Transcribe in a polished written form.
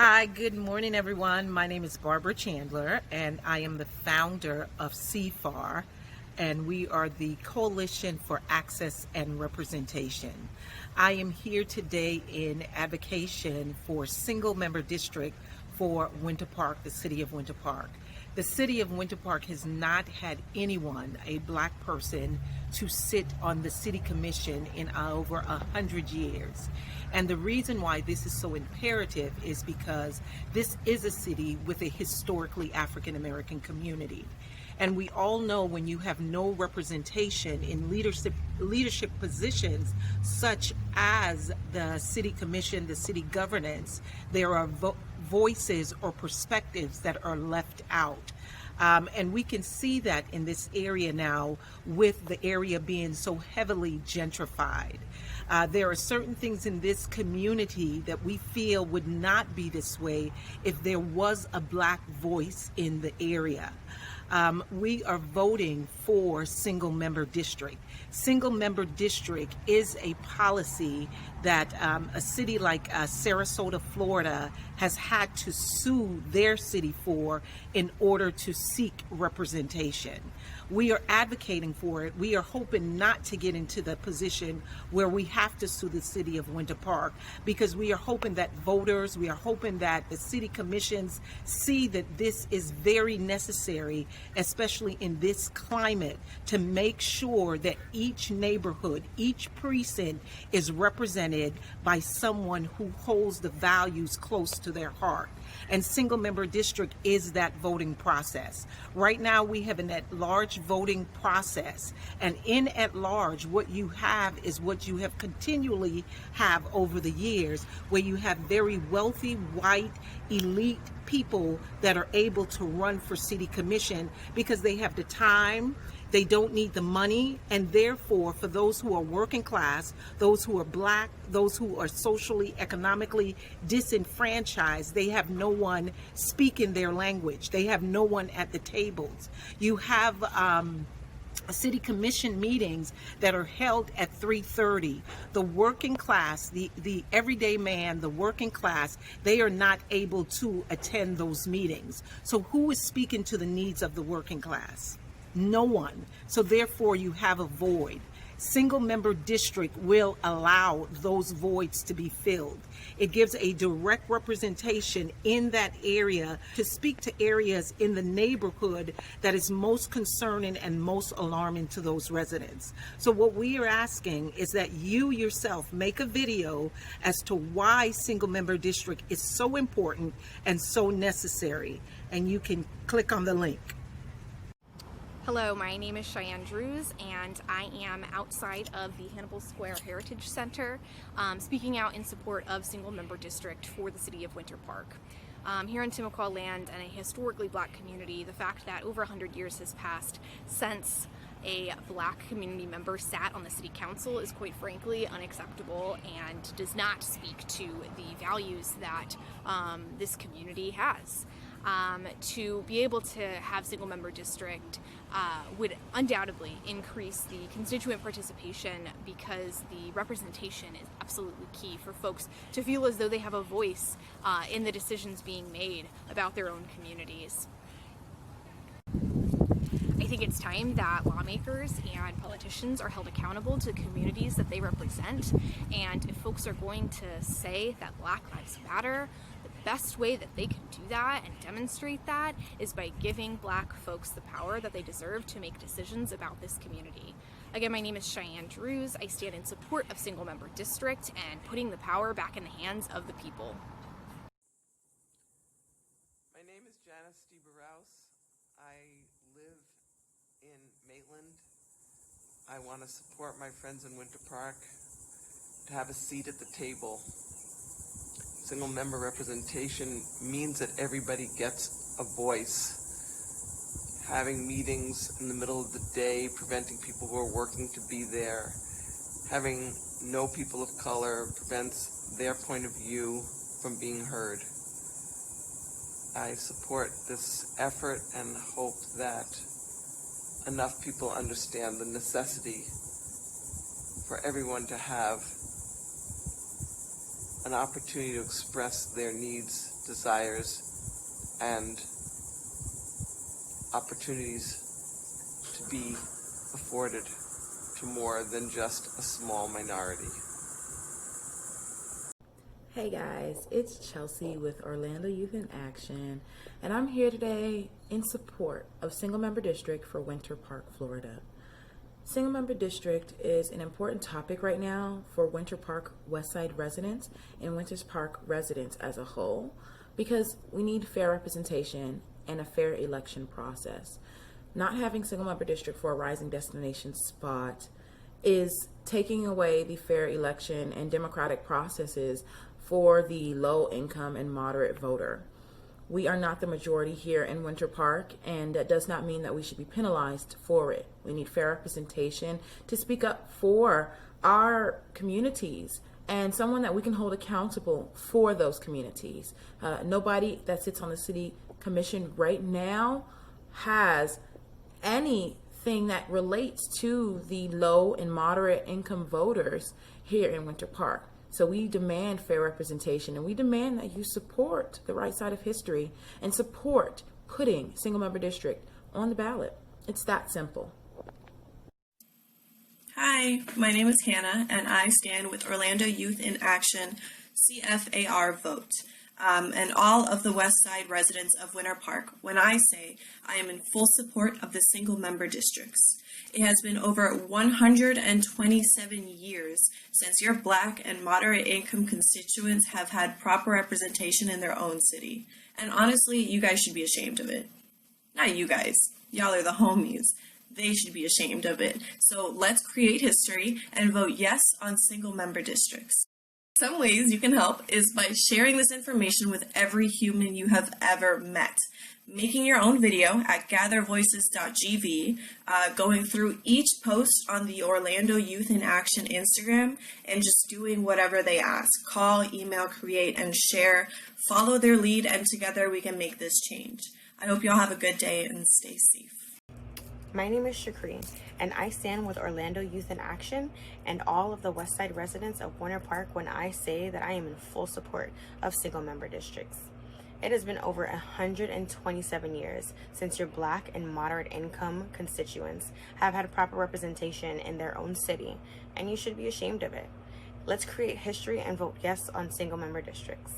Hi, good morning, everyone. My name is Barbara Chandler, and I am the founder of CFAR, and we are the Coalition for Access and Representation. I am here today in advocation for single-member district for Winter Park, the city of Winter Park. The city of Winter Park has not had anyone, a black person, to sit on the city commission in over 100 years. And the reason why this is so imperative is because this is a city with a historically African American community. And we all know when you have no representation in leadership positions such as the city commission, the city governance, there are voices or perspectives that are left out. And we can see that in this area now with the area being so heavily gentrified. There are certain things in this community that we feel would not be this way if there was a black voice in the area. We are voting for single member district. Single member district is a policy that a city like Sarasota, Florida has had to sue their city for in order to seek representation. We are advocating for it. We are hoping not to get into the position where we have to sue the city of Winter Park, because we are hoping that voters, we are hoping that the city commissions see that this is very necessary, especially in this climate, to make sure that each neighborhood, each precinct is represented by someone who holds the values close to their heart. And single member district is that voting process. Right now we have an at-large voting process, and in at-large what you have is what you have continually have over the years, where you have very wealthy white elite people that are able to run for city commission because they have the time, they don't need the money, and therefore for those who are working class, those who are black, those who are socially, economically disenfranchised, they have no one speaking their language. They have no one at the tables. You have city commission meetings that are held at 3:30. The working class, the everyday man, the working class, they are not able to attend those meetings. So who is speaking to the needs of the working class? No one. So therefore you have a void. Single member district will allow those voids to be filled. It gives a direct representation in that area to speak to areas in the neighborhood that is most concerning and most alarming to those residents. So what we are asking is that you yourself make a video as to why single member district is so important and so necessary. And you can click on the link. Hello, my name is Cheyenne Drews, and I am outside of the Hannibal Square Heritage Center, speaking out in support of single-member district for the city of Winter Park. Here in Timucua land and a historically black community, the fact that over 100 years has passed since a black community member sat on the city council is quite frankly unacceptable and does not speak to the values that this community has. To be able to have single member district would undoubtedly increase the constituent participation, because the representation is absolutely key for folks to feel as though they have a voice in the decisions being made about their own communities. I think it's time that lawmakers and politicians are held accountable to communities that they represent, and if folks are going to say that Black Lives Matter, the best way that they can do that and demonstrate that is by giving black folks the power that they deserve to make decisions about this community. Again, my name is Cheyenne Drews. I stand in support of single member district and putting the power back in the hands of the people. My name is Janice DeBarrouse. I live in Maitland. I want to support my friends in Winter Park to have a seat at the table. Single member representation means that everybody gets a voice. Having meetings in the middle of the day, preventing people who are working to be there, having no people of color prevents their point of view from being heard. I support this effort and hope that enough people understand the necessity for everyone to have an opportunity to express their needs desires, and opportunities to be afforded to more than just a small minority. Hey guys, it's Chelsea with Orlando Youth in Action, and I'm here today in support of Single Member District for Winter Park, Florida. Single Member District is an important topic right now for Winter Park Westside residents and Winters Park residents as a whole, because we need fair representation and a fair election process. Not having Single Member District for a rising destination spot is taking away the fair election and democratic processes for the low income and moderate voter. We are not the majority here in Winter Park, and that does not mean that we should be penalized for it. We need fair representation to speak up for our communities and someone that we can hold accountable for those communities. Nobody that sits on the city commission right now has anything that relates to the low and moderate income voters here in Winter Park. So we demand fair representation, and we demand that you support the right side of history and support putting Single Member District on the ballot. It's that simple. Hi, my name is Hannah, and I stand with Orlando Youth in Action, CFAR vote, and all of the West Side residents of Winter Park when I say I am in full support of the single member districts. It has been over 127 years since your Black and moderate income constituents have had proper representation in their own city. And honestly, you guys should be ashamed of it. Not you guys. Y'all are the homies. They should be ashamed of it. So let's create history and vote yes on single member districts. Some ways you can help is by sharing this information with every human you have ever met. Making your own video at gathervoices.gv, going through each post on the Orlando Youth in Action Instagram, and just doing whatever they ask. Call, email, create, and share. Follow their lead, and together we can make this change. I hope y'all have a good day and stay safe. My name is Shakri, and I stand with Orlando Youth in Action and all of the Westside residents of Winter Park when I say that I am in full support of single member districts. It has been over 127 years since your Black and moderate income constituents have had proper representation in their own city, and you should be ashamed of it. Let's create history and vote yes on single member districts.